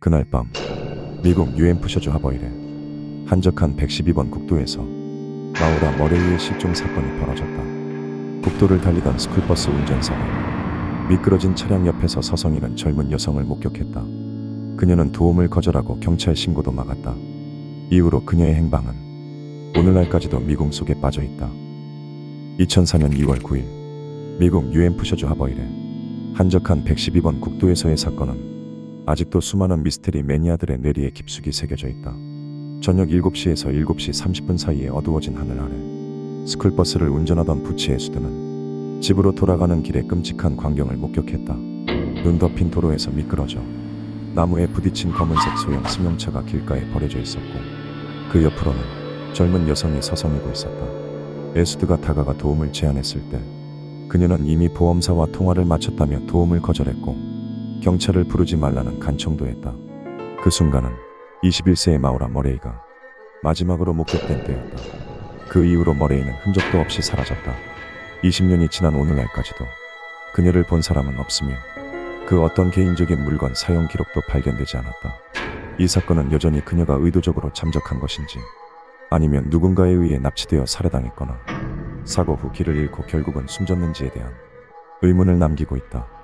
그날 밤 미국 뉴햄프셔주 하버일에 한적한 112번 국도에서 마우라 머레이의 실종 사건이 벌어졌다. 국도를 달리던 스쿨버스 운전사가 미끄러진 차량 옆에서 서성이는 젊은 여성을 목격했다. 그녀는 도움을 거절하고 경찰 신고도 막았다. 이후로 그녀의 행방은 오늘날까지도 미궁 속에 빠져있다. 2004년 2월 9일 미국 뉴햄프셔주 하버일에 한적한 112번 국도에서의 사건은 아직도 수많은 미스테리 매니아들의 뇌리에 깊숙이 새겨져 있다. 저녁 7시에서 7시 30분 사이에 어두워진 하늘 아래 스쿨버스를 운전하던 부치의 수드는 집으로 돌아가는 길에 끔찍한 광경을 목격했다. 눈 덮인 도로에서 미끄러져 나무에 부딪힌 검은색 소형 승용차가 길가에 버려져 있었고 그 옆으로는 젊은 여성이 서성이고 있었다. 에스드가 다가가 도움을 제안했을 때 그녀는 이미 보험사와 통화를 마쳤다며 도움을 거절했고 경찰을 부르지 말라는 간청도 했다. 그 순간은 21세의 마우라 머레이가 마지막으로 목격된 때였다. 그 이후로 머레이는 흔적도 없이 사라졌다. 20년이 지난 오늘날까지도 그녀를 본 사람은 없으며 그 어떤 개인적인 물건 사용 기록도 발견되지 않았다. 이 사건은 여전히 그녀가 의도적으로 잠적한 것인지 아니면 누군가에 의해 납치되어 살해당했거나 사고 후 길을 잃고 결국은 숨졌는지에 대한 의문을 남기고 있다.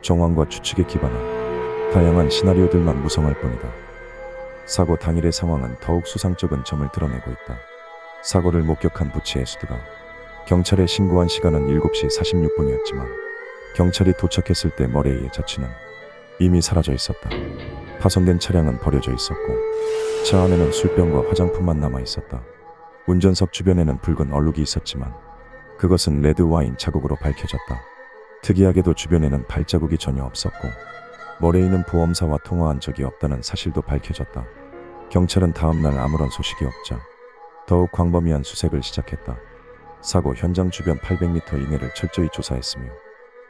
정황과 추측에 기반한 다양한 시나리오들만 무성할 뿐이다. 사고 당일의 상황은 더욱 수상쩍은 점을 드러내고 있다. 사고를 목격한 부치 에스드가 경찰에 신고한 시간은 7시 46분이었지만 경찰이 도착했을 때 머레이의 자취는 이미 사라져 있었다. 파손된 차량은 버려져 있었고 차 안에는 술병과 화장품만 남아 있었다. 운전석 주변에는 붉은 얼룩이 있었지만 그것은 레드 와인 자국으로 밝혀졌다. 특이하게도 주변에는 발자국이 전혀 없었고 머레이는 보험사와 통화한 적이 없다는 사실도 밝혀졌다. 경찰은 다음날 아무런 소식이 없자 더욱 광범위한 수색을 시작했다. 사고 현장 주변 800m 이내를 철저히 조사했으며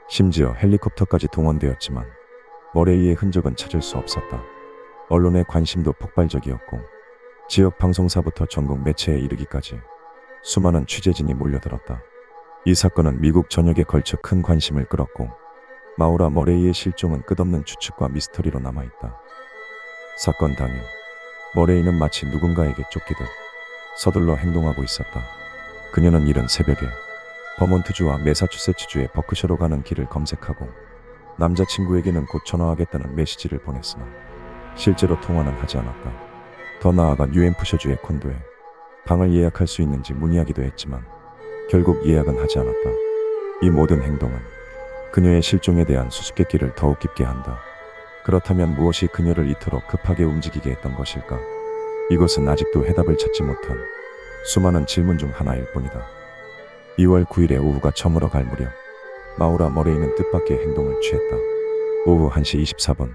심지어 헬리콥터까지 동원되었지만 머레이의 흔적은 찾을 수 없었다. 언론의 관심도 폭발적이었고 지역 방송사부터 전국 매체에 이르기까지 수많은 취재진이 몰려들었다. 이 사건은 미국 전역에 걸쳐 큰 관심을 끌었고 마우라 머레이의 실종은 끝없는 추측과 미스터리로 남아있다. 사건 당일 머레이는 마치 누군가에게 쫓기듯 서둘러 행동하고 있었다. 그녀는 이른 새벽에 버몬트주와 매사추세츠주의 버크셔로 가는 길을 검색하고 남자친구에게는 곧 전화하겠다는 메시지를 보냈으나 실제로 통화는 하지 않았다. 더 나아가 뉴햄프셔주의 콘도에 방을 예약할 수 있는지 문의하기도 했지만 결국 예약은 하지 않았다. 이 모든 행동은 그녀의 실종에 대한 수수께끼를 더욱 깊게 한다. 그렇다면 무엇이 그녀를 이토록 급하게 움직이게 했던 것일까? 이것은 아직도 해답을 찾지 못한 수많은 질문 중 하나일 뿐이다. 2월 9일에 오후가 저물어 갈 무렵 마우라 머레이는 뜻밖의 행동을 취했다. 오후 1시 24분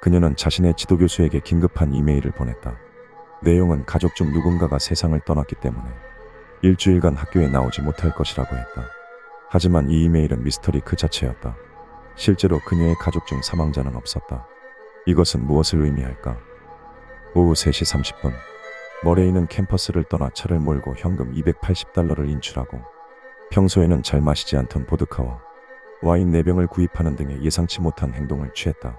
그녀는 자신의 지도교수에게 긴급한 이메일을 보냈다. 내용은 가족 중 누군가가 세상을 떠났기 때문에 일주일간 학교에 나오지 못할 것이라고 했다. 하지만 이 이메일은 미스터리 그 자체였다. 실제로 그녀의 가족 중 사망자는 없었다. 이것은 무엇을 의미할까? 오후 3시 30분 머레이는 캠퍼스를 떠나 차를 몰고 현금 $280를 인출하고 평소에는 잘 마시지 않던 보드카와 와인 4병을 구입하는 등의 예상치 못한 행동을 취했다.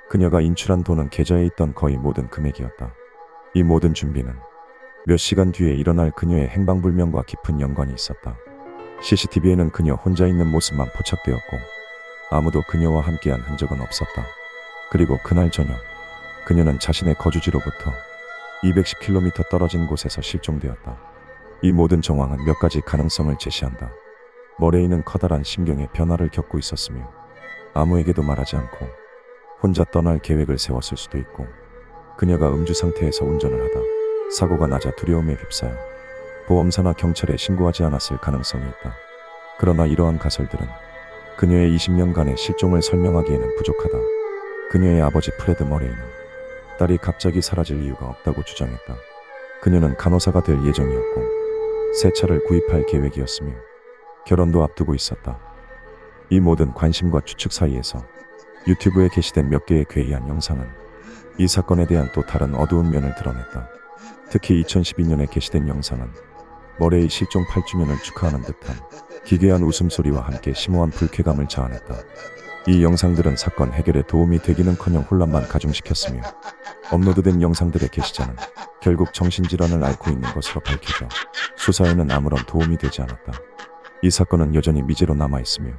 그녀가 인출한 돈은 계좌에 있던 거의 모든 금액이었다. 이 모든 준비는 몇 시간 뒤에 일어날 그녀의 행방불명과 깊은 연관이 있었다. CCTV에는 그녀 혼자 있는 모습만 포착되었고 아무도 그녀와 함께한 흔적은 없었다. 그리고 그날 저녁 그녀는 자신의 거주지로부터 210km 떨어진 곳에서 실종되었다. 이 모든 정황은 몇 가지 가능성을 제시한다. 머레이는 커다란 심경의 변화를 겪고 있었으며 아무에게도 말하지 않고 혼자 떠날 계획을 세웠을 수도 있고 그녀가 음주 상태에서 운전을 하다 사고가 나자 두려움에 휩싸여 보험사나 경찰에 신고하지 않았을 가능성이 있다. 그러나 이러한 가설들은 그녀의 20년간의 실종을 설명하기에는 부족하다. 그녀의 아버지 프레드 머레이는 딸이 갑자기 사라질 이유가 없다고 주장했다. 그녀는 간호사가 될 예정이었고 새 차를 구입할 계획이었으며 결혼도 앞두고 있었다. 이 모든 관심과 추측 사이에서 유튜브에 게시된 몇 개의 괴이한 영상은 이 사건에 대한 또 다른 어두운 면을 드러냈다. 특히 2012년에 게시된 영상은 머레이 실종 8주년을 축하하는 듯한 기괴한 웃음소리와 함께 심오한 불쾌감을 자아냈다. 이 영상들은 사건 해결에 도움이 되기는커녕 혼란만 가중시켰으며 업로드된 영상들의 게시자는 결국 정신질환을 앓고 있는 것으로 밝혀져 수사에는 아무런 도움이 되지 않았다. 이 사건은 여전히 미제로 남아있으며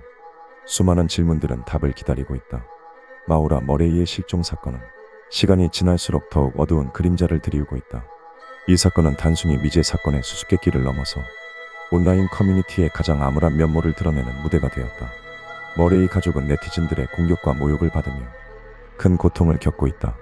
수많은 질문들은 답을 기다리고 있다. 마우라 머레이의 실종 사건은 시간이 지날수록 더욱 어두운 그림자를 드리우고 있다. 이 사건은 단순히 미제 사건의 수수께끼를 넘어서 온라인 커뮤니티의 가장 암울한 면모를 드러내는 무대가 되었다. 머레이 가족은 네티즌들의 공격과 모욕을 받으며 큰 고통을 겪고 있다.